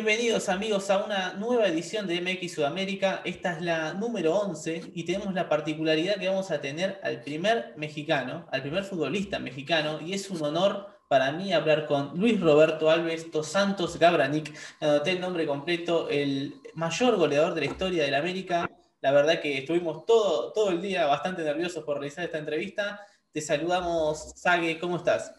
Bienvenidos amigos a una nueva edición de MX Sudamérica. Esta es la número 11 y tenemos la particularidad que vamos a tener al primer mexicano, al primer futbolista mexicano, y es un honor para mí hablar con Luis Roberto Alves dos Santos Gabranic. Anoté el nombre completo, el mayor goleador de la historia del América. La verdad que estuvimos todo el día bastante nerviosos por realizar esta entrevista. Te saludamos, Sague, ¿cómo estás?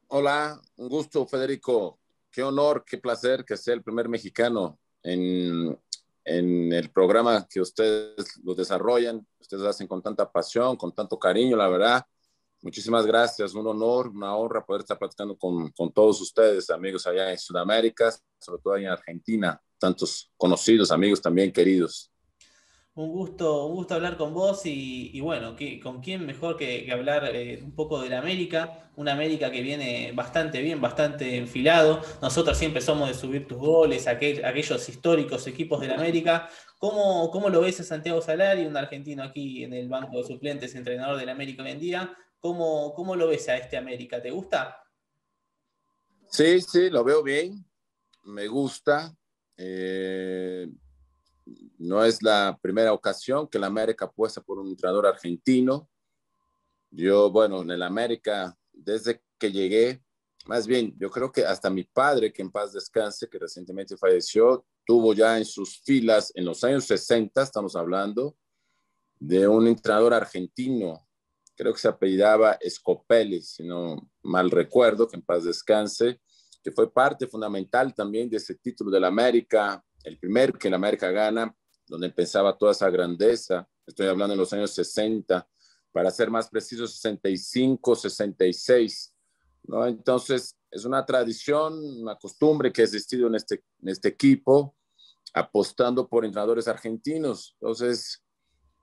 Hola, un gusto, Federico. Qué honor, qué placer que sea el primer mexicano en el programa que ustedes lo desarrollan. Ustedes lo hacen con tanta pasión, con tanto cariño, la verdad. Muchísimas gracias, un honor, una honra poder estar platicando con todos ustedes, amigos allá en Sudamérica, sobre todo allá en Argentina, tantos conocidos, amigos también queridos. Un gusto hablar con vos y bueno, ¿con quién mejor que hablar un poco de la América? Una América que viene bastante bien, bastante enfilado. Nosotros siempre somos de subir tus goles, aquellos históricos equipos de la América. ¿Cómo lo ves a Santiago Solari, un argentino aquí en el banco de suplentes, entrenador de la América hoy en día? ¿Cómo lo ves a este América? ¿Te gusta? Sí, sí, lo veo bien, me gusta. Eh, no es la primera ocasión que la América apuesta por un entrenador argentino. Yo, bueno, en el América, desde que llegué, más bien, yo creo que hasta mi padre, que en paz descanse, que recientemente falleció, tuvo ya en sus filas, en los años 60, estamos hablando, de un entrenador argentino, creo que se apellidaba Scopelli, si no mal recuerdo, que en paz descanse, que fue parte fundamental también de ese título del América, el primer que el América gana, donde empezaba toda esa grandeza. Estoy hablando en los años 60, para ser más preciso, 65, 66, ¿no? Entonces, es una tradición, una costumbre que ha existido en este equipo, apostando por entrenadores argentinos. Entonces,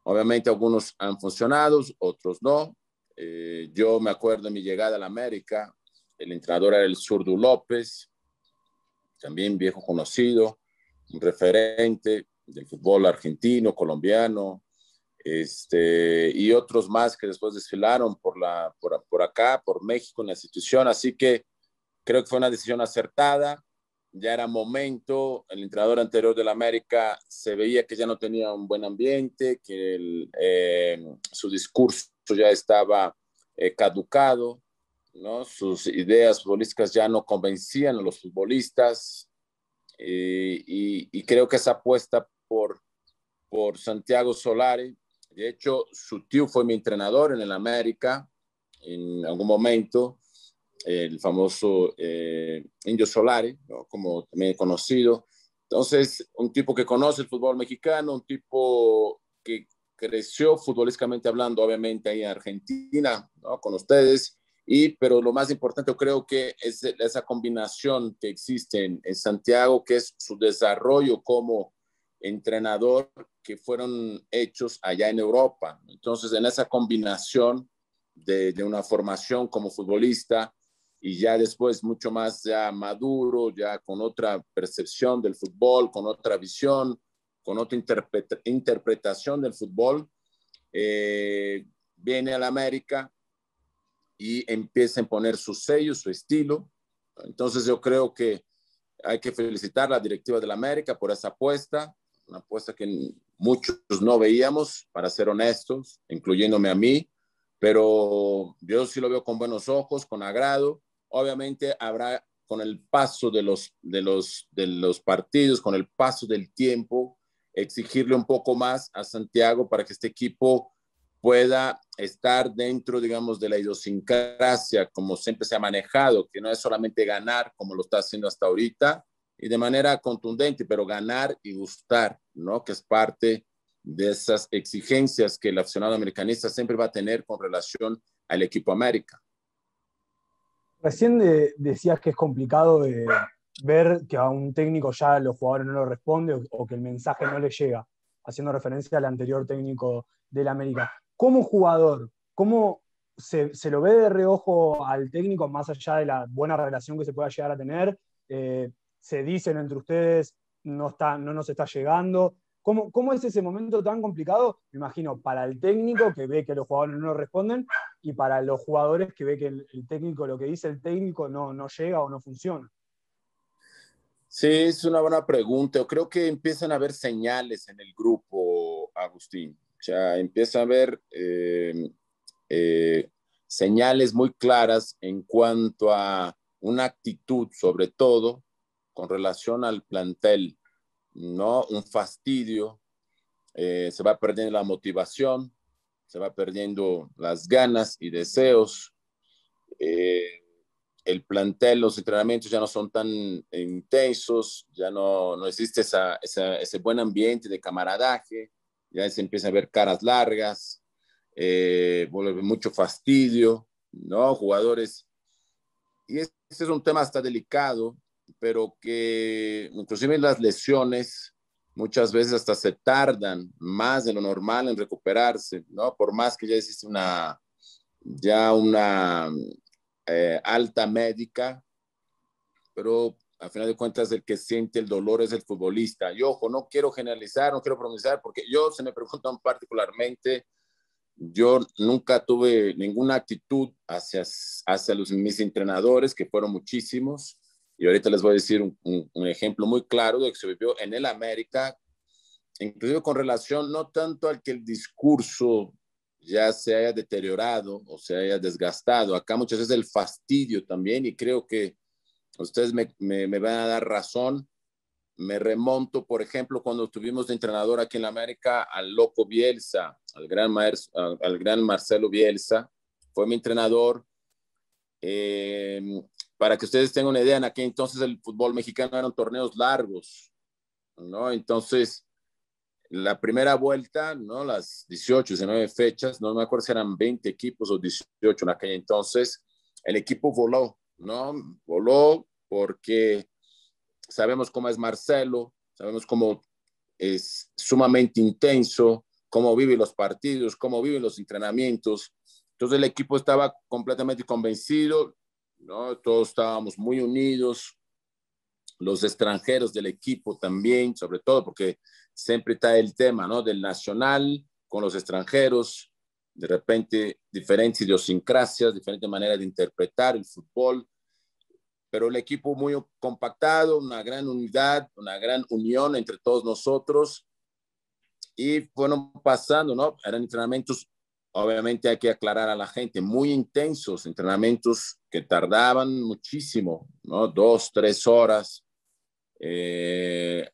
obviamente algunos han funcionado, otros no. Yo me acuerdo de mi llegada a la América, el entrenador era el Zurdo López, también viejo conocido, un referente del fútbol argentino, colombiano, y otros más que después desfilaron por acá, por México, en la institución. Así que creo que fue una decisión acertada. Ya era momento. El entrenador anterior del América se veía que ya no tenía un buen ambiente, que su discurso ya estaba caducado, ¿no? Sus ideas futbolísticas ya no convencían a los futbolistas. Y creo que esa apuesta por Santiago Solari, de hecho, su tío fue mi entrenador en el América en algún momento, el famoso Indio Solari, ¿no? Como también conocido. Entonces, un tipo que conoce el fútbol mexicano, un tipo que creció futbolísticamente hablando, obviamente, ahí en Argentina, ¿no? Con ustedes. Pero lo más importante, yo creo que es esa combinación que existe en Santiago, que es su desarrollo como entrenador, que fueron hechos allá en Europa. Entonces, en esa combinación de una formación como futbolista y ya después mucho más ya maduro, ya con otra percepción del fútbol, con otra visión, con otra interpretación del fútbol, viene a la América y empieza a imponer su sello, su estilo. Entonces yo creo que hay que felicitar a la directiva de la América por esa apuesta, una apuesta que muchos no veíamos, para ser honestos, incluyéndome a mí, pero yo sí lo veo con buenos ojos, con agrado. Obviamente habrá, con el paso de los partidos, con el paso del tiempo, exigirle un poco más a Santiago para que este equipo pueda estar dentro, digamos, de la idiosincrasia, como siempre se ha manejado, que no es solamente ganar como lo está haciendo hasta ahorita, y de manera contundente, pero ganar y gustar, ¿no? Que es parte de esas exigencias que el aficionado americanista siempre va a tener con relación al equipo América. Recién decías que es complicado ver que a un técnico ya los jugadores no lo responden o que el mensaje no le llega, haciendo referencia al anterior técnico del América. Como jugador, ¿cómo se lo ve de reojo al técnico más allá de la buena relación que se pueda llegar a tener? ¿Se dicen entre ustedes, no nos está llegando? ¿Cómo es ese momento tan complicado? Me imagino, para el técnico que ve que los jugadores no responden y para los jugadores que ve que el técnico, lo que dice el técnico no llega o no funciona. Sí, es una buena pregunta. Yo creo que empiezan a haber señales en el grupo, Agustín. O sea, empieza a haber eh, señales muy claras en cuanto a una actitud, sobre todo con relación al plantel, ¿no? Un fastidio, se va perdiendo la motivación, se va perdiendo las ganas y deseos. Eh, el plantel, los entrenamientos ya no son tan intensos, ya no existe ese buen ambiente de camaradaje, ya se empieza a ver caras largas, vuelve mucho fastidio, ¿no? Jugadores, y este es un tema hasta delicado, pero que inclusive las lesiones muchas veces hasta se tardan más de lo normal en recuperarse, ¿no? Por más que ya existe una alta médica, pero al final de cuentas el que siente el dolor es el futbolista. Y ojo, no quiero generalizar, no quiero pronunciar, porque yo, se me preguntan particularmente, yo nunca tuve ninguna actitud hacia mis entrenadores, que fueron muchísimos, y ahorita les voy a decir un ejemplo muy claro de que se vivió en el América, inclusive con relación no tanto al que el discurso ya se haya deteriorado o se haya desgastado. Acá muchas veces el fastidio también, y creo que ustedes me van a dar razón. Me remonto, por ejemplo, cuando tuvimos de entrenador aquí en la América al loco Bielsa, al gran Marcelo Bielsa, fue mi entrenador. Eh, para que ustedes tengan una idea, en aquel entonces el fútbol mexicano eran torneos largos, ¿no? Entonces, la primera vuelta, ¿no? Las 18, 19 fechas, no me acuerdo si eran 20 equipos o 18 en aquel entonces, el equipo voló, ¿no? Voló porque sabemos cómo es Marcelo, sabemos cómo es sumamente intenso, cómo vive los partidos, cómo viven los entrenamientos. Entonces el equipo estaba completamente convencido, ¿no? Todos estábamos muy unidos, los extranjeros del equipo también, sobre todo porque siempre está el tema, ¿no? Del nacional con los extranjeros, de repente diferentes idiosincrasias, diferentes maneras de interpretar el fútbol, pero el equipo muy compactado, una gran unidad, una gran unión entre todos nosotros, y fueron pasando, ¿no? Eran entrenamientos, obviamente hay que aclarar a la gente, muy intensos, entrenamientos que tardaban muchísimo, ¿no? 2, 3 horas.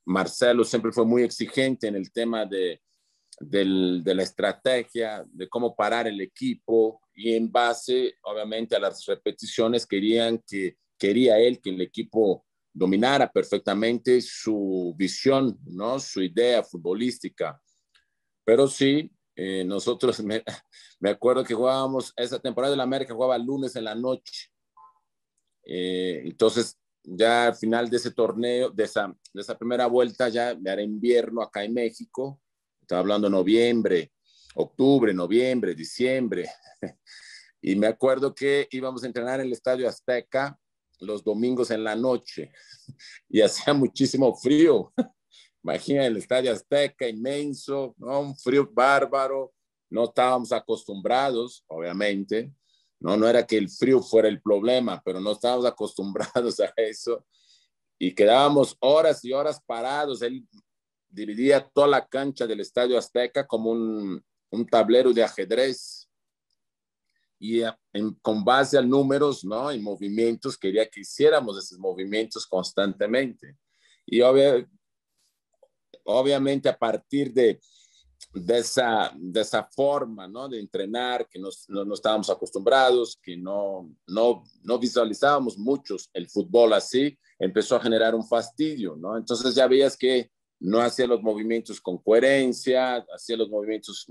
Marcelo siempre fue muy exigente en el tema de la estrategia, de cómo parar el equipo, y en base, obviamente, a las repeticiones quería él que el equipo dominara perfectamente su visión, ¿no? Su idea futbolística. Pero sí, nosotros, me acuerdo que jugábamos, esa temporada de la América jugaba lunes en la noche. Entonces, ya al final de ese torneo, de esa primera vuelta, ya era invierno acá en México. Estaba hablando noviembre, octubre, noviembre, diciembre. Y me acuerdo que íbamos a entrenar en el Estadio Azteca los domingos en la noche y hacía muchísimo frío. Imagina el Estadio Azteca inmenso, ¿no? Un frío bárbaro. No estábamos acostumbrados, obviamente. No era que el frío fuera el problema, pero no estábamos acostumbrados a eso. Y quedábamos horas y horas parados. Él dividía toda la cancha del Estadio Azteca como un tablero de ajedrez. Y con base a números, ¿no? Y movimientos, quería que hiciéramos esos movimientos constantemente. Y obviamente a partir de esa forma, ¿no? De entrenar, que no estábamos acostumbrados, que no visualizábamos muchos el fútbol así, empezó a generar un fastidio, ¿no? Entonces ya veías que no hacía los movimientos con coherencia, hacía los movimientos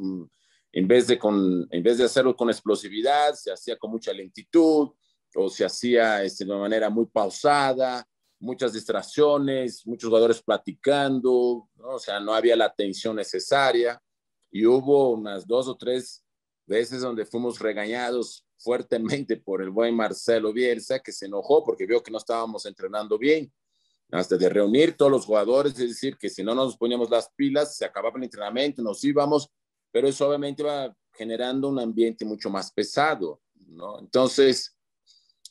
en vez de hacerlo con explosividad, se hacía con mucha lentitud, o se hacía de una manera muy pausada, muchas distracciones, muchos jugadores platicando, ¿no? O sea, no había la atención necesaria, y hubo unas 2 o 3 veces donde fuimos regañados fuertemente por el buen Marcelo Bielsa, que se enojó porque vio que no estábamos entrenando bien, hasta de reunir todos los jugadores, es decir, que si no nos poníamos las pilas, se acababa el entrenamiento, nos íbamos, pero eso obviamente va generando un ambiente mucho más pesado, ¿no? Entonces,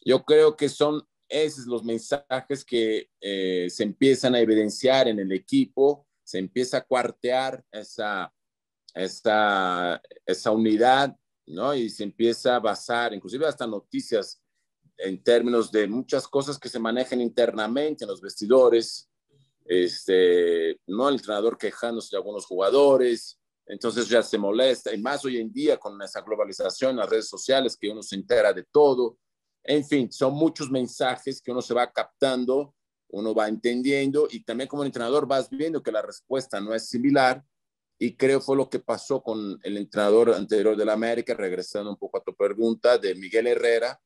yo creo que son esos son los mensajes que se empiezan a evidenciar en el equipo, se empieza a cuartear esa unidad, ¿no? Y se empieza a basar, inclusive hasta noticias en términos de muchas cosas que se manejan internamente en los vestidores, ¿no? El entrenador quejándose de algunos jugadores, entonces ya se molesta, y más hoy en día con esa globalización en las redes sociales que uno se entera de todo. En fin, son muchos mensajes que uno se va captando, uno va entendiendo, y también como entrenador vas viendo que la respuesta no es similar, y creo fue lo que pasó con el entrenador anterior del América, regresando un poco a tu pregunta, de Miguel Herrera,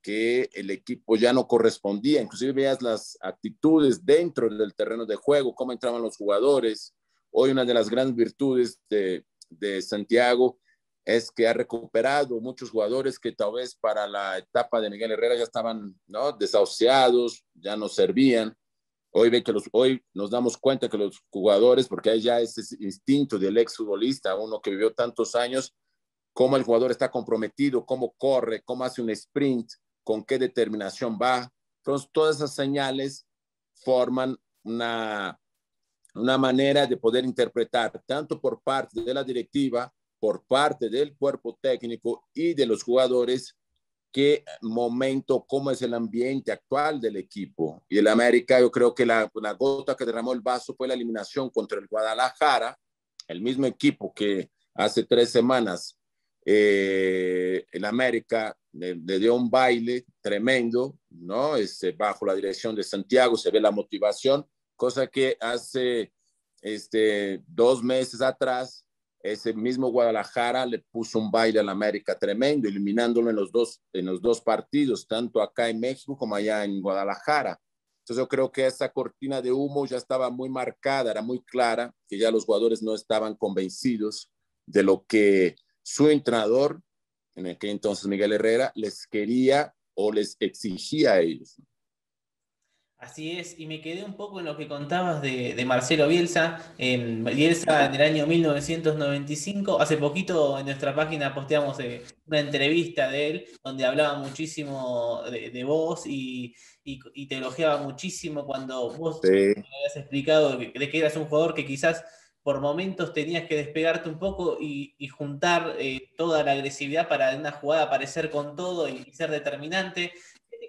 que el equipo ya no correspondía, inclusive veías las actitudes dentro del terreno de juego, cómo entraban los jugadores. Hoy una de las grandes virtudes de Santiago es que ha recuperado muchos jugadores que tal vez para la etapa de Miguel Herrera ya estaban, ¿no?, desahuciados, ya no servían. Hoy nos damos cuenta que los jugadores, porque hay ya ese instinto del exfutbolista, uno que vivió tantos años, cómo el jugador está comprometido, cómo corre, cómo hace un sprint, con qué determinación va. Entonces, todas esas señales forman una manera de poder interpretar, tanto por parte de la directiva, por parte del cuerpo técnico y de los jugadores, qué momento, cómo es el ambiente actual del equipo. Y el América, yo creo que la gota que derramó el vaso fue la eliminación contra el Guadalajara, el mismo equipo que hace 3 semanas el América le dio un baile tremendo, ¿no? Bajo la dirección de Santiago se ve la motivación, cosa que hace 2 meses atrás ese mismo Guadalajara le puso un baile al América tremendo, eliminándolo en los dos partidos, tanto acá en México como allá en Guadalajara. Entonces yo creo que esa cortina de humo ya estaba muy marcada, era muy clara, que ya los jugadores no estaban convencidos de lo que su entrenador, en aquel entonces Miguel Herrera, les quería o les exigía a ellos. Así es, y me quedé un poco en lo que contabas de Marcelo Bielsa. Bielsa en el año 1995, hace poquito en nuestra página posteamos una entrevista de él donde hablaba muchísimo de vos y te elogiaba muchísimo cuando vos Sí. me habías explicado de que eras un jugador que quizás por momentos tenías que despegarte un poco y juntar toda la agresividad para en una jugada aparecer con todo y ser determinante.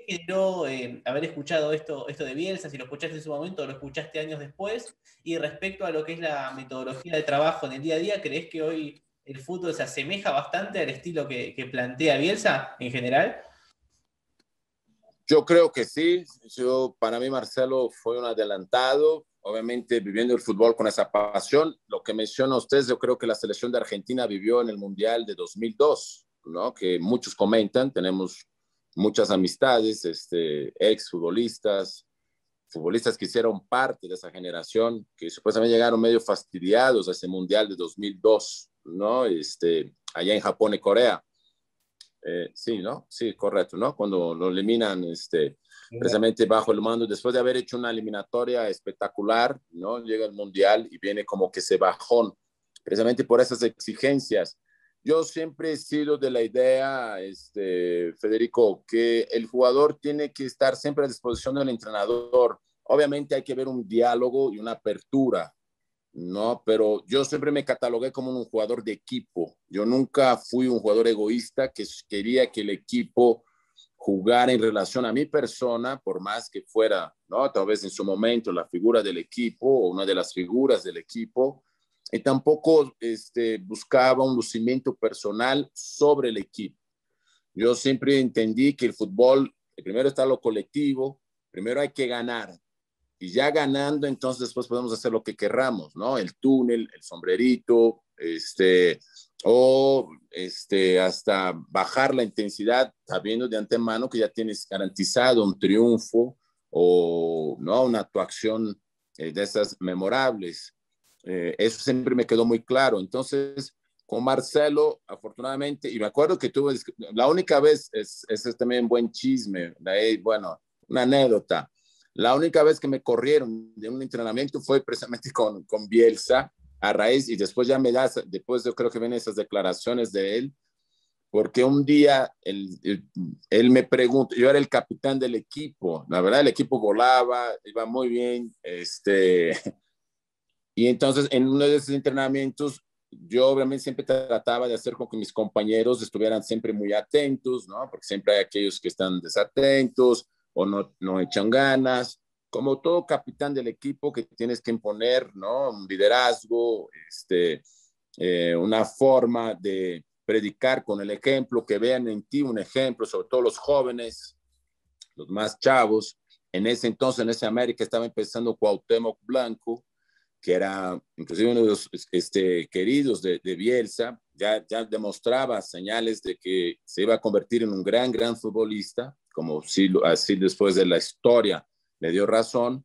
Generó haber escuchado esto de Bielsa, si lo escuchaste en su momento o lo escuchaste años después? Y respecto a lo que es la metodología de trabajo en el día a día, ¿crees que hoy el fútbol se asemeja bastante al estilo que plantea Bielsa en general? Yo creo que sí. Para mí Marcelo fue un adelantado, obviamente viviendo el fútbol con esa pasión. Lo que menciona usted, yo creo que la selección de Argentina vivió en el Mundial de 2002, ¿no? Que muchos comentan, tenemos muchas amistades, ex futbolistas que hicieron parte de esa generación, que supuestamente llegaron medio fastidiados a ese Mundial de 2002, ¿no? Allá en Japón y Corea. Sí, ¿no? Sí, correcto, ¿no? Cuando lo eliminan precisamente bajo el mando, después de haber hecho una eliminatoria espectacular, ¿no? Llega el Mundial y viene como que ese bajón, precisamente por esas exigencias. Yo siempre he sido de la idea, Federico, que el jugador tiene que estar siempre a disposición del entrenador. Obviamente hay que ver un diálogo y una apertura, ¿no? Pero yo siempre me catalogué como un jugador de equipo. Yo nunca fui un jugador egoísta que quería que el equipo jugara en relación a mi persona, por más que fuera, ¿no?, tal vez en su momento la figura del equipo o una de las figuras del equipo. Y tampoco buscaba un lucimiento personal sobre el equipo. Yo siempre entendí que el fútbol, primero está lo colectivo, primero hay que ganar, y ya ganando, entonces después podemos hacer lo que querramos, ¿no? El túnel, el sombrerito, hasta bajar la intensidad, sabiendo de antemano que ya tienes garantizado un triunfo o, ¿no?, una actuación de esas memorables. Eso siempre me quedó muy claro. Entonces, con Marcelo, afortunadamente, y me acuerdo que tuve, la única vez, es también buen chisme, bueno, una anécdota. La única vez que me corrieron de un entrenamiento fue precisamente con Bielsa, a raíz, y después ya después yo creo que ven esas declaraciones de él, porque un día él me preguntó, yo era el capitán del equipo, la verdad el equipo volaba, iba muy bien, y entonces en uno de esos entrenamientos yo obviamente siempre trataba de hacer con que mis compañeros estuvieran siempre muy atentos, ¿no? Porque siempre hay aquellos que están desatentos o no echan ganas, como todo capitán del equipo que tienes que imponer, ¿no? Un liderazgo, una forma de predicar con el ejemplo, que vean en ti un ejemplo, sobre todo los jóvenes, los más chavos. En ese entonces, en ese América, estaba empezando Cuauhtémoc Blanco, que era inclusive uno de los queridos de Bielsa, ya demostraba señales de que se iba a convertir en un gran futbolista, como así después de la historia le dio razón.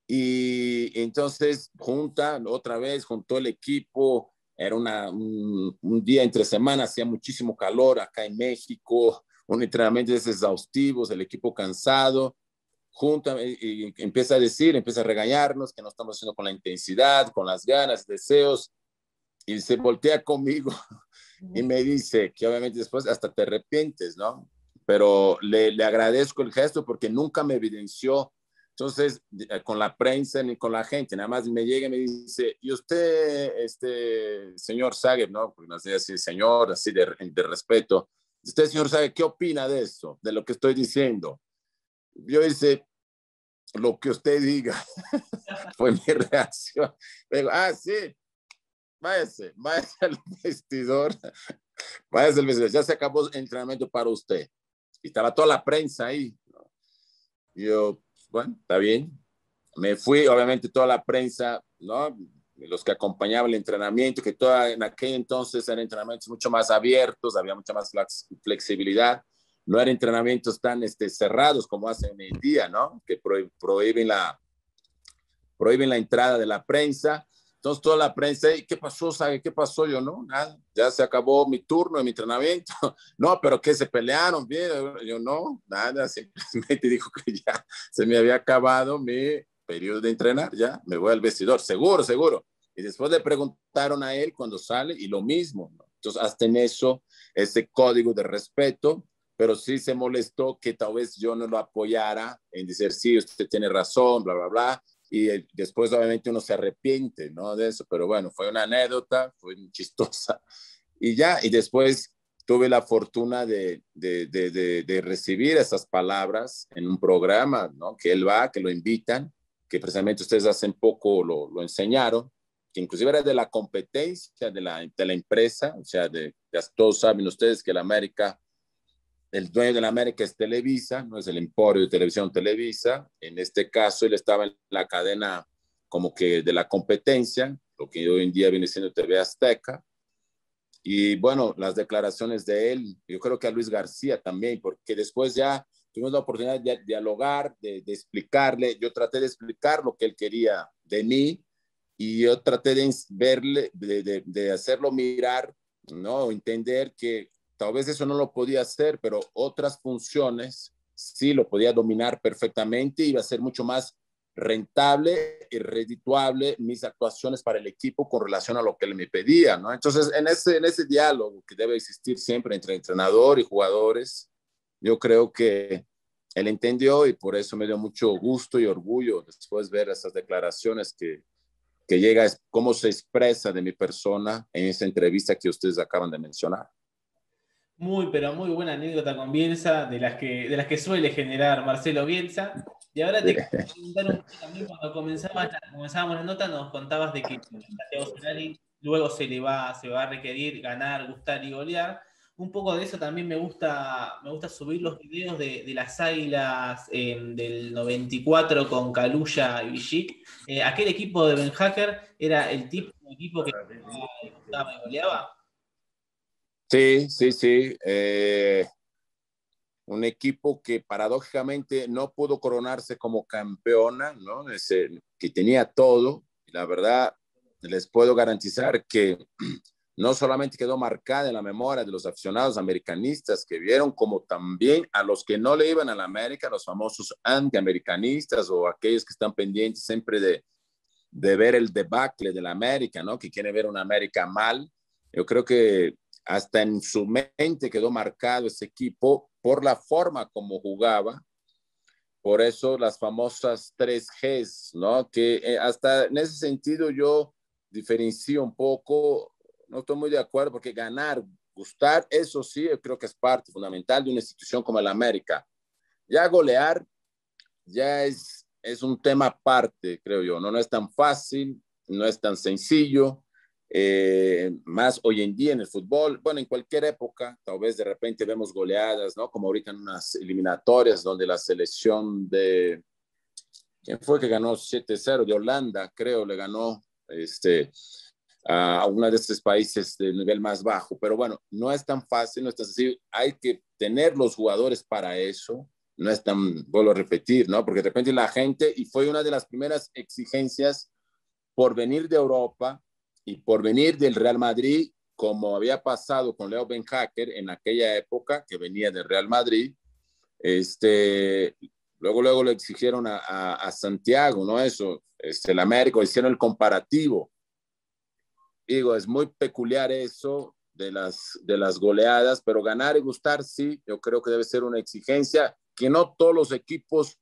Y entonces juntó el equipo, era un día entre semana, hacía muchísimo calor acá en México, un entrenamiento exhaustivos, el equipo cansado, y empieza a regañarnos que no estamos haciendo con la intensidad, con las ganas, deseos, y se voltea conmigo y me dice que obviamente después hasta te arrepientes, ¿no? Pero le agradezco el gesto porque nunca me evidenció. Entonces, con la prensa ni con la gente, nada más me llega y me dice, y usted, señor Zague, ¿no? Porque no sé así, señor, así de respeto. Usted, señor Zague, ¿qué opina de esto, de lo que estoy diciendo? Yo dice, lo que usted diga. Fue mi reacción. Le digo, sí, váyase al vestidor, váyase al vestidor, ya se acabó el entrenamiento para usted. Y estaba toda la prensa ahí, ¿no? Y yo, bueno, está bien. Me fui, obviamente toda la prensa, ¿no? Los que acompañaban el entrenamiento, que en aquel entonces eran entrenamientos mucho más abiertos, había mucha más flexibilidad, no eran entrenamientos tan cerrados como hacen hoy en día, ¿no? Que prohíben la entrada de la prensa. Entonces toda la prensa, ¿qué pasó? ¿Sabe qué pasó? Yo, no, nada, ya se acabó mi turno, mi entrenamiento. No, pero ¿qué se pelearon? Bien, yo no, nada, simplemente dijo que ya se me había acabado mi periodo de entrenar, ya me voy al vestidor, seguro. Y después le preguntaron a él cuando sale y lo mismo, ¿no? Entonces hasta en eso, ese código de respeto, pero sí se molestó que tal vez yo no lo apoyara en decir, sí, usted tiene razón, bla, bla, bla. Y después obviamente uno se arrepiente, ¿no? De eso, pero bueno, fue una anécdota, fue chistosa. Y ya, y después tuve la fortuna de recibir esas palabras en un programa, ¿no? Que él va, que lo invitan, que precisamente ustedes hace poco lo enseñaron, que inclusive era de la competencia de la empresa, o sea, todos saben ustedes que la América, el dueño de la América es Televisa, no es el emporio de televisión Televisa. En este caso, él estaba en la cadena como que de la competencia, lo que hoy en día viene siendo TV Azteca. Y bueno, las declaraciones de él, yo creo que a Luis García también, porque después ya tuvimos la oportunidad de dialogar, de explicarle, yo traté de explicar lo que él quería de mí y yo traté de verle, de hacerlo mirar, ¿no? Entender que tal vez eso no lo podía hacer, pero otras funciones sí lo podía dominar perfectamente y iba a ser mucho más rentable y redituable mis actuaciones para el equipo con relación a lo que él me pedía, ¿no? Entonces, en ese diálogo que debe existir siempre entre entrenador y jugadores, yo creo que él entendió y por eso me dio mucho gusto y orgullo después ver esas declaraciones que llega, cómo se expresa de mi persona en esa entrevista que ustedes acaban de mencionar. Pero muy buena anécdota con Bielsa, de las que suele generar Marcelo Bielsa. Y ahora te quiero preguntar un poco también, cuando comenzábamos la nota, nos contabas de que Santiago Solari luego se va a requerir ganar, gustar y golear. Un poco de eso también me gusta subir los videos de las Águilas del 94 con Caluya y Villic. Aquel equipo de Ben Hacker era el tipo de equipo que gustaba y goleaba. Sí. Un equipo que paradójicamente no pudo coronarse como campeona, ¿no? Que tenía todo. Y la verdad, les puedo garantizar que no solamente quedó marcada en la memoria de los aficionados americanistas que vieron, como también a los que no le iban a la América, los famosos antiamericanistas o aquellos que están pendientes siempre de ver el debacle de la América, ¿no? Que quieren ver una América mal. Yo creo que hasta en su mente quedó marcado ese equipo por la forma como jugaba. Por eso las famosas 3Gs, ¿no? Que hasta en ese sentido yo diferencio un poco, no estoy muy de acuerdo, porque ganar, gustar, eso sí, yo creo que es parte fundamental de una institución como el América. Ya golear ya es un tema aparte, creo yo, ¿no? No es tan fácil, no es tan sencillo, más hoy en día en el fútbol, bueno, en cualquier época, tal vez de repente vemos goleadas, ¿no? Como ahorita en unas eliminatorias donde la selección de, ¿quién fue que ganó 7-0? De Holanda, creo, le ganó a uno de estos países de nivel más bajo, pero bueno, no es tan fácil, no es tan sencillo, hay que tener los jugadores para eso, no es tan, vuelvo a repetir, ¿no? Porque de repente la gente, y fue una de las primeras exigencias por venir de Europa y por venir del Real Madrid, como había pasado con Leo Benhacker en aquella época, que venía del Real Madrid, luego le exigieron a Santiago, ¿no? Eso, el América, hicieron el comparativo. Digo, es muy peculiar eso de las goleadas, pero ganar y gustar, sí, yo creo que debe ser una exigencia que no todos los equipos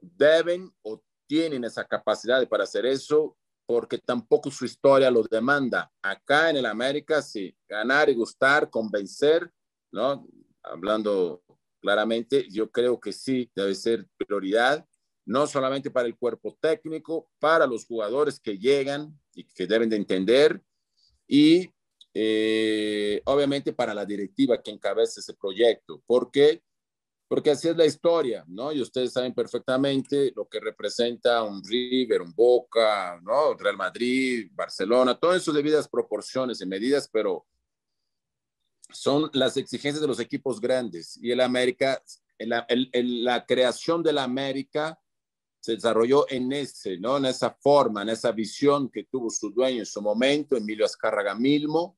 deben o tienen esa capacidad para hacer eso, porque tampoco su historia lo demanda. Acá en el América, sí, ganar y gustar, convencer, ¿no? Hablando claramente, yo creo que sí, debe ser prioridad, no solamente para el cuerpo técnico, para los jugadores que llegan y que deben de entender, y obviamente para la directiva que encabeza ese proyecto, porque así es la historia, ¿no? Y ustedes saben perfectamente lo que representa un River, un Boca, ¿no? Real Madrid, Barcelona, todo eso debidas proporciones y medidas, pero son las exigencias de los equipos grandes. Y el América, la creación del América se desarrolló en ese, ¿no? En esa forma, en esa visión que tuvo su dueño en su momento, Emilio Azcárraga Milmo,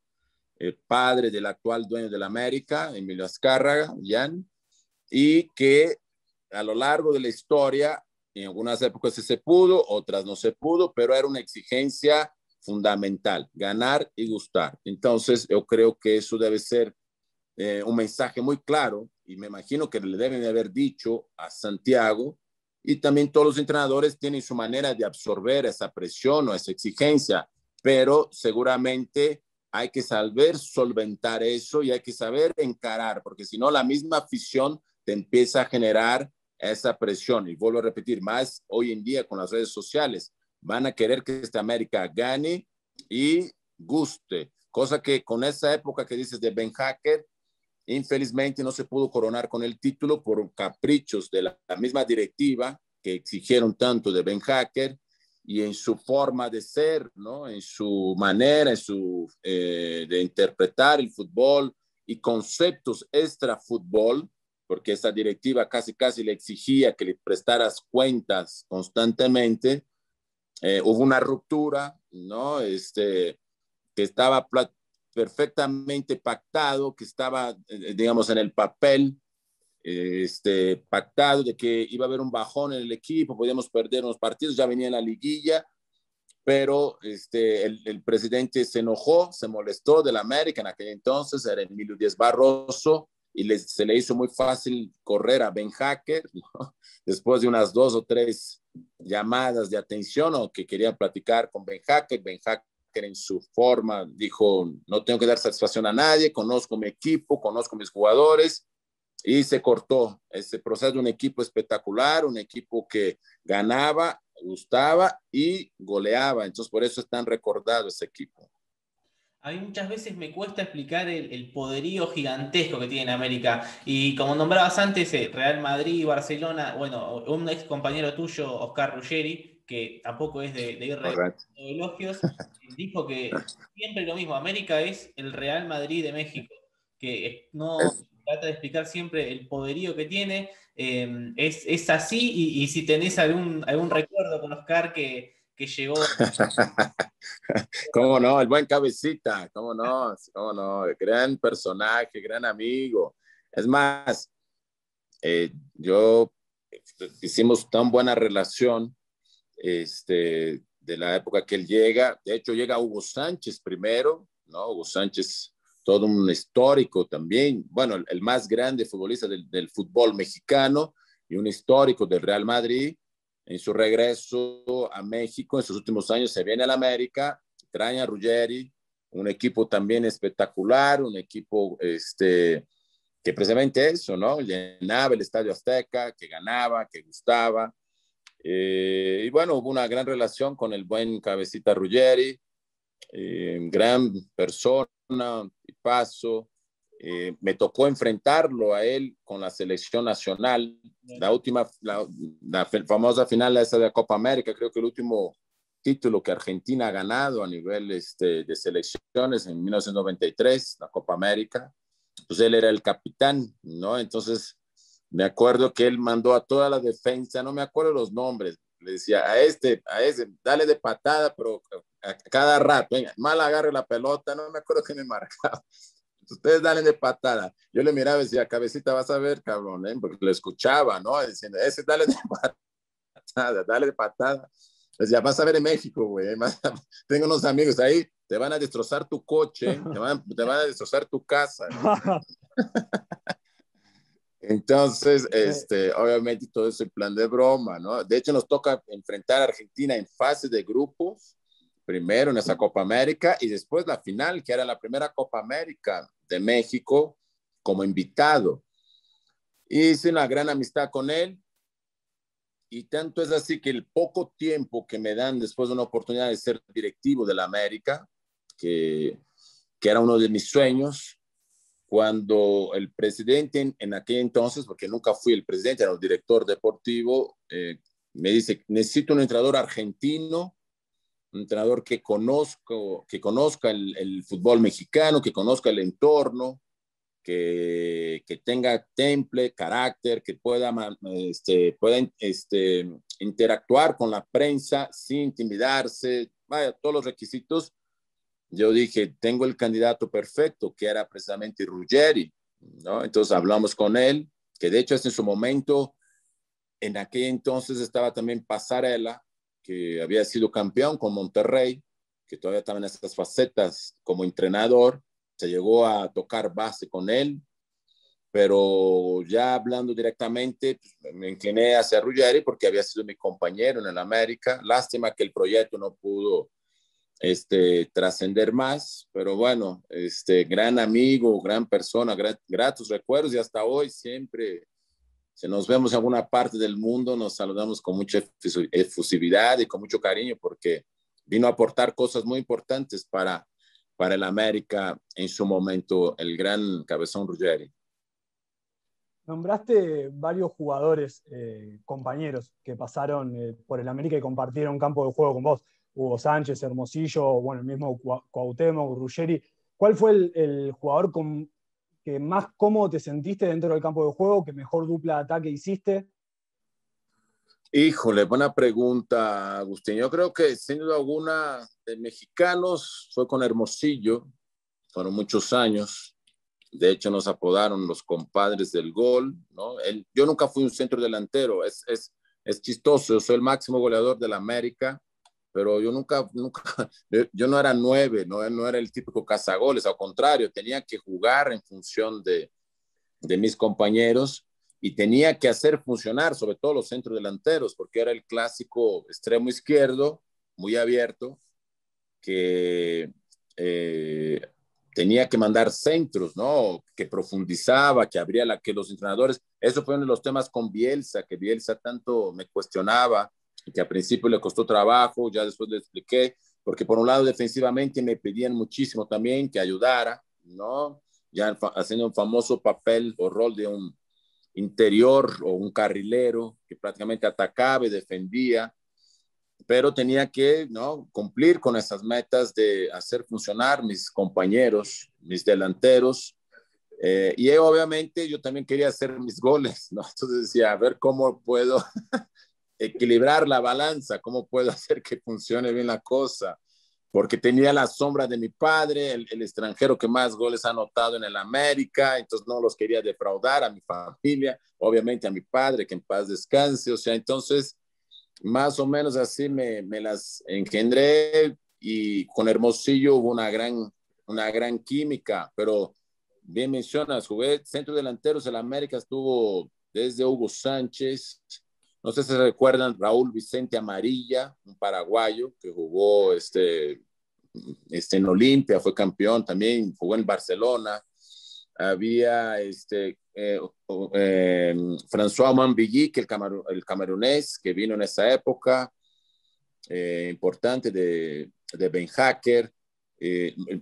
el padre del actual dueño del América, Emilio Azcárraga, Jan, y que a lo largo de la historia, en algunas épocas sí se pudo, otras no se pudo, pero era una exigencia fundamental, ganar y gustar. Entonces, yo creo que eso debe ser un mensaje muy claro, y me imagino que le deben de haber dicho a Santiago, y también todos los entrenadores tienen su manera de absorber esa presión o esa exigencia, pero seguramente hay que saber solventar eso y hay que saber encarar, porque si no la misma afición te empieza a generar esa presión. Y vuelvo a repetir, más hoy en día con las redes sociales, van a querer que esta América gane y guste, cosa que con esa época que dices de Ben Hacker, infelizmente no se pudo coronar con el título por caprichos de la misma directiva que exigieron tanto de Ben Hacker y en su forma de ser, ¿no? En su manera, de interpretar el fútbol y conceptos extra fútbol, porque esa directiva casi le exigía que le prestaras cuentas constantemente. Hubo una ruptura, ¿no? Que estaba perfectamente pactado, que estaba, digamos, en el papel, pactado de que iba a haber un bajón en el equipo, podíamos perder unos partidos, ya venía la liguilla, pero el presidente se enojó, se molestó del América en aquel entonces, era Emilio Díaz Barroso, y se le hizo muy fácil correr a Ben Hacker, ¿no? Después de unas 2 o 3 llamadas de atención o que querían platicar con Ben Hacker en su forma dijo, no tengo que dar satisfacción a nadie, conozco mi equipo, conozco mis jugadores, y se cortó ese proceso de un equipo espectacular, un equipo que ganaba, gustaba y goleaba, entonces por eso es tan recordado ese equipo. A mí muchas veces me cuesta explicar el poderío gigantesco que tiene América. Y como nombrabas antes, Real Madrid, Barcelona, bueno, un ex compañero tuyo, Oscar Ruggeri, que tampoco es de ir de elogios, dijo que siempre lo mismo, América es el Real Madrid de México, que no trata de explicar siempre el poderío que tiene. Es así, y si tenés algún recuerdo con Oscar que llegó. ¿Cómo no? El buen cabecita, ¿cómo no? ¿Cómo no? Gran personaje, gran amigo. Es más, yo hicimos tan buena relación de la época que él llega. De hecho, llega Hugo Sánchez primero, ¿no? Hugo Sánchez todo un histórico también, bueno, el más grande futbolista del fútbol mexicano y un histórico del Real Madrid. En su regreso a México, en sus últimos años, se viene al América, trae a Ruggeri, un equipo también espectacular, un equipo que precisamente eso, ¿no? Llenaba el Estadio Azteca, que ganaba, que gustaba. Y bueno, hubo una gran relación con el buen cabecita Ruggeri, gran persona, y paso. Me tocó enfrentarlo a él con la selección nacional, la famosa final esa de la Copa América, creo que el último título que Argentina ha ganado a nivel de selecciones en 1993, la Copa América. Pues él era el capitán, ¿no? Entonces me acuerdo que él mandó a toda la defensa, no me acuerdo los nombres, le decía a este, dale de patada, pero a cada rato, venga, mal agarre la pelota, no me acuerdo que me marcaba. Ustedes dale de patada. Yo le miraba y decía, cabecita, vas a ver, cabrón, ¿eh? Porque lo escuchaba, ¿no? Diciendo, ese dale de patada, dale de patada. Decía, vas a ver en México, güey. Tengo unos amigos ahí, te van a destrozar tu coche, te van a destrozar tu casa. Entonces, obviamente todo eso en plan de broma, ¿no? De hecho, nos toca enfrentar a Argentina en fase de grupos, primero en esa Copa América y después la final, que era la primera Copa América de México como invitado. Hice una gran amistad con él y tanto es así que el poco tiempo que me dan después de una oportunidad de ser directivo de la América, que era uno de mis sueños, cuando el presidente en aquel entonces, porque nunca fui el presidente, era el director deportivo, me dice, necesito un entrenador argentino, un entrenador que conozca el fútbol mexicano, que conozca el entorno, que tenga temple, carácter, que pueda interactuar con la prensa sin intimidarse, vaya, todos los requisitos. Yo dije, tengo el candidato perfecto, que era precisamente Ruggeri, ¿no? Entonces hablamos con él, que de hecho es en su momento, en aquel entonces estaba también Pasarela, que había sido campeón con Monterrey, que todavía estaba en esas facetas como entrenador, se llegó a tocar base con él, pero ya hablando directamente, pues, me incliné hacia Ruggeri porque había sido mi compañero en el América. Lástima que el proyecto no pudo trascender más, pero bueno, gran amigo, gran persona, gratos recuerdos y hasta hoy siempre, si nos vemos en alguna parte del mundo, nos saludamos con mucha efusividad y con mucho cariño porque vino a aportar cosas muy importantes para el América en su momento, el gran Cabezón Ruggeri. Nombraste varios jugadores, compañeros, que pasaron por el América y compartieron campo de juego con vos. Hugo Sánchez, Hermosillo, bueno, el mismo Cuauhtémoc, Ruggeri. ¿Cuál fue el jugador que más cómodo te sentiste dentro del campo de juego, que mejor dupla de ataque hiciste? Híjole, buena pregunta, Agustín. Yo creo que sin duda alguna de mexicanos fue con Hermosillo, fueron muchos años. De hecho, nos apodaron los compadres del gol, ¿no? Yo nunca fui un centro delantero, es chistoso, yo soy el máximo goleador de la América, pero yo nunca, yo no era 9, no era el típico cazagoles, al contrario, tenía que jugar en función de mis compañeros y tenía que hacer funcionar sobre todo los centros delanteros, porque era el clásico extremo izquierdo, muy abierto, que tenía que mandar centros, ¿no? Que profundizaba, que abría que los entrenadores, eso fue uno de los temas con Bielsa, que Bielsa tanto me cuestionaba, y que al principio le costó trabajo, ya después le expliqué, porque por un lado defensivamente me pedían muchísimo también que ayudara, ¿no? Ya haciendo un famoso papel o rol de un interior o un carrilero que prácticamente atacaba y defendía, pero tenía que, ¿no?, cumplir con esas metas de hacer funcionar mis compañeros, mis delanteros, y obviamente yo también quería hacer mis goles, ¿no? Entonces decía, a ver cómo puedo equilibrar la balanza, cómo puedo hacer que funcione bien la cosa, porque tenía la sombra de mi padre, el extranjero que más goles ha anotado en el América, entonces no los quería defraudar a mi familia, obviamente a mi padre, que en paz descanse, o sea, entonces más o menos así me las engendré y con Hermosillo hubo una gran química, pero bien mencionas, jugué centro delanteros en la América, estuvo desde Hugo Sánchez, no sé si se recuerdan, Raúl Vicente Amarilla, un paraguayo que jugó en Olimpia, fue campeón también, jugó en Barcelona. Había François Mambilly, que el camerunés, que vino en esa época, importante de Ben Hacker.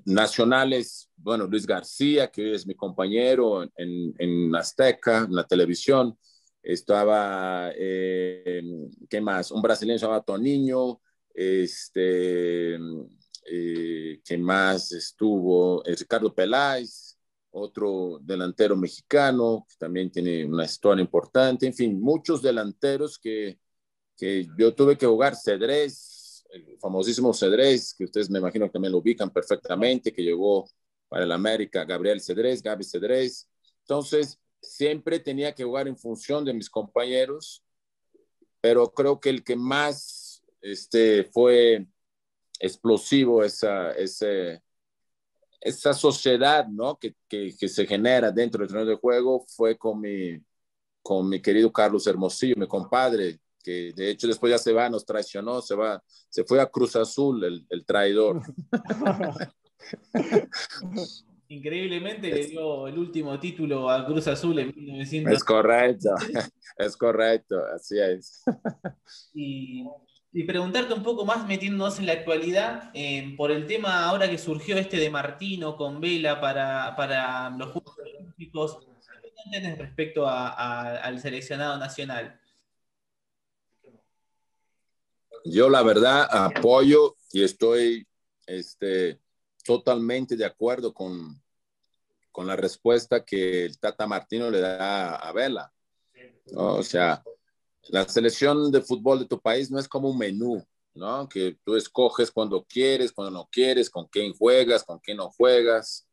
Nacionales, bueno, Luis García, que es mi compañero en Azteca, en la televisión. Estaba, ¿qué más? Un brasileño se llama Toninho. ¿Qué más estuvo? Ricardo Peláez, otro delantero mexicano, que también tiene una historia importante. En fin, muchos delanteros que yo tuve que jugar. Cedrés, el famosísimo Cedrés, que ustedes me imagino que también lo ubican perfectamente, que llegó para el América, Gabriel Cedrés, Gaby Cedrés. Entonces, siempre tenía que jugar en función de mis compañeros, pero creo que el que más fue explosivo esa sociedad, ¿no? que se genera dentro del terreno de juego fue con mi querido Carlos Hermosillo, mi compadre, que de hecho después ya se va, nos traicionó, se fue a Cruz Azul, el traidor. Increíblemente le dio el último título a Cruz Azul en 1900. Es correcto, así es. Y preguntarte un poco más, metiéndonos en la actualidad, por el tema ahora que surgió de Martino con Vela para los Juegos Olímpicos, ¿qué tenés respecto al seleccionado nacional? Yo la verdad apoyo y estoy totalmente de acuerdo con la respuesta que el Tata Martino le da a Vela, ¿no? O sea, la selección de fútbol de tu país no es como un menú, ¿no? Que tú escoges cuando quieres, cuando no quieres, con quién juegas, con quién no juegas.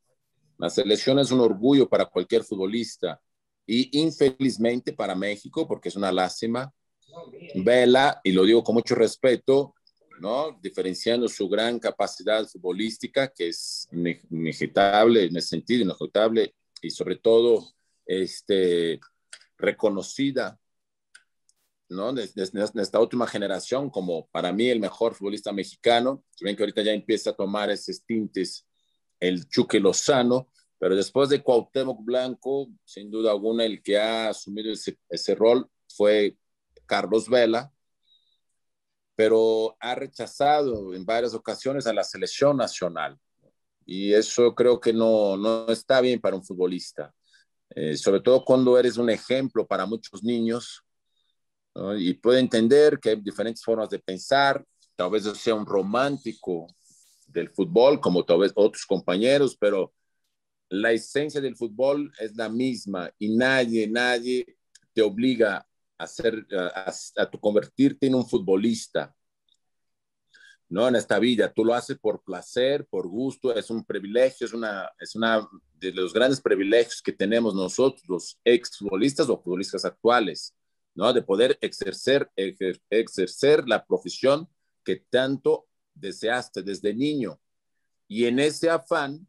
La selección es un orgullo para cualquier futbolista y infelizmente para México, porque es una lástima, Vela, y lo digo con mucho respeto, ¿no? Diferenciando su gran capacidad futbolística, que es inejitable en ese sentido, inejitable y sobre todo reconocida, ¿no? Desde esta última generación como para mí el mejor futbolista mexicano. Si ven que ahorita ya empieza a tomar esos tintes el Chucky Lozano, pero después de Cuauhtémoc Blanco, sin duda alguna el que ha asumido ese rol fue Carlos Vela, pero ha rechazado en varias ocasiones a la selección nacional. Y eso creo que no está bien para un futbolista, sobre todo cuando eres un ejemplo para muchos niños, ¿no? Y puedo entender que hay diferentes formas de pensar, tal vez yo sea un romántico del fútbol, como tal vez otros compañeros, pero la esencia del fútbol es la misma y nadie te obliga a convertirte en un futbolista, ¿no? En esta vida, tú lo haces por placer, por gusto, es un privilegio, es una de los grandes privilegios que tenemos nosotros, los exfutbolistas o futbolistas actuales, ¿no? De poder exercer la profesión que tanto deseaste desde niño. Y en ese afán,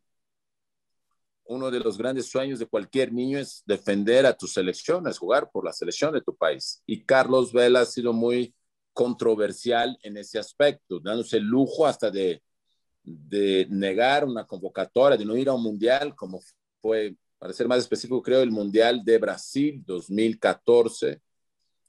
uno de los grandes sueños de cualquier niño es defender a tu selección, es jugar por la selección de tu país. Y Carlos Vela ha sido muy controversial en ese aspecto, dándose el lujo hasta de negar una convocatoria, de no ir a un mundial, como fue, para ser más específico, creo, el Mundial de Brasil 2014,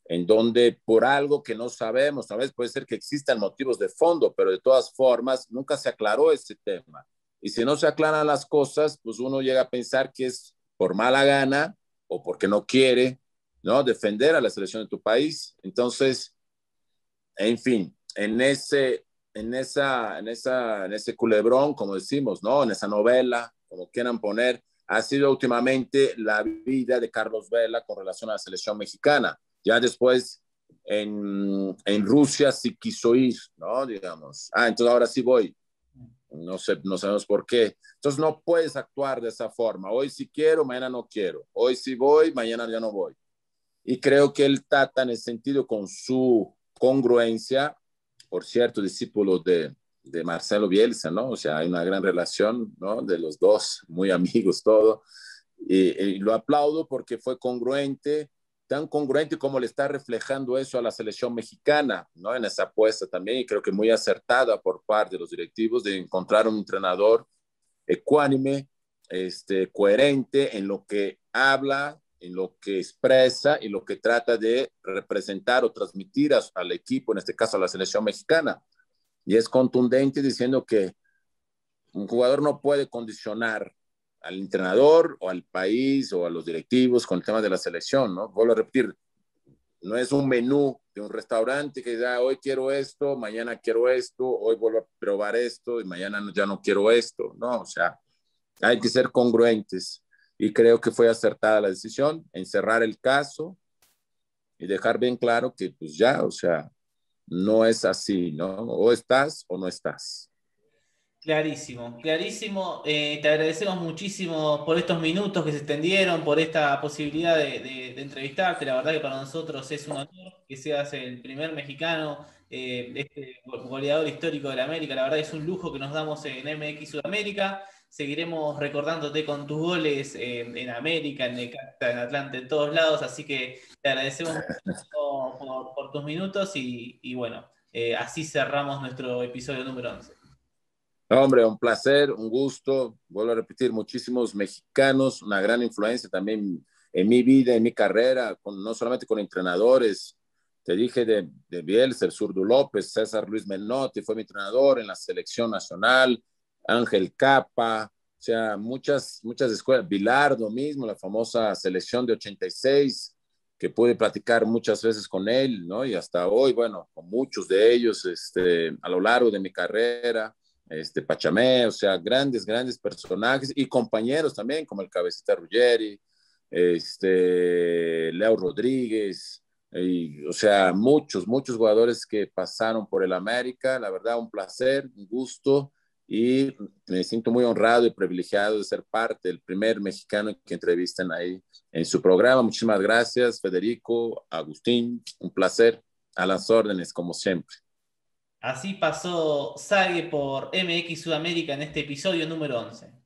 en donde por algo que no sabemos, tal vez puede ser que existan motivos de fondo, pero de todas formas nunca se aclaró ese tema. Y si no se aclaran las cosas, pues uno llega a pensar que es por mala gana o porque no quiere, ¿no? Defender a la selección de tu país. Entonces, en fin, en ese culebrón, como decimos, ¿no? En esa novela, como quieran poner, ha sido últimamente la vida de Carlos Vela con relación a la selección mexicana. Ya después en Rusia sí quiso ir, ¿no? Digamos, entonces ahora sí voy. No sé, no sabemos por qué. Entonces no puedes actuar de esa forma. Hoy sí quiero, mañana no quiero. Hoy sí voy, mañana ya no voy. Y creo que el Tata, en ese sentido, con su congruencia, por cierto, discípulo de Marcelo Bielsa, ¿no? O sea, hay una gran relación, ¿no? De los dos, muy amigos, todo. Y lo aplaudo porque fue congruente, tan congruente como le está reflejando eso a la selección mexicana, ¿no? En esa apuesta también, y creo que muy acertada por parte de los directivos de encontrar un entrenador ecuánime, coherente en lo que habla, en lo que expresa y lo que trata de representar o transmitir al equipo, en este caso a la selección mexicana. Y es contundente diciendo que un jugador no puede condicionar al entrenador o al país o a los directivos con el tema de la selección, ¿no? Vuelvo a repetir, no es un menú de un restaurante que diga, hoy quiero esto, mañana quiero esto, hoy vuelvo a probar esto y mañana ya no quiero esto, ¿no? O sea, hay que ser congruentes y creo que fue acertada la decisión, encerrar el caso y dejar bien claro que pues ya, o sea, no es así, ¿no? O estás o no estás. Clarísimo, clarísimo. Te agradecemos muchísimo por estos minutos que se extendieron, por esta posibilidad de entrevistarte. La verdad que para nosotros es un honor que seas el primer mexicano, goleador histórico de la América. La verdad que es un lujo que nos damos en MX Sudamérica. Seguiremos recordándote con tus goles en América, en Necaxa, en Atlanta, en todos lados. Así que te agradecemos mucho por tus minutos y bueno, así cerramos nuestro episodio número 11. Hombre, un placer, un gusto. Vuelvo a repetir, muchísimos mexicanos, una gran influencia también en mi vida, en mi carrera, no solamente con entrenadores. Te dije de Bielsa, el Zurdo López, César Luis Menotti fue mi entrenador en la selección nacional, Ángel Capa, o sea, muchas escuelas, Bilardo mismo, la famosa selección de 86, que pude platicar muchas veces con él, ¿no? Y hasta hoy, bueno, con muchos de ellos, a lo largo de mi carrera Pachamé, o sea, grandes personajes y compañeros también, como el Cabecita Ruggeri, Leo Rodríguez, o sea, muchos jugadores que pasaron por el América, la verdad, un placer, un gusto y me siento muy honrado y privilegiado de ser parte del primer mexicano que entrevistan ahí en su programa. Muchísimas gracias, Federico, Agustín, un placer, a las órdenes, como siempre. Así pasó Sague por MX Sudamérica en este episodio número 11.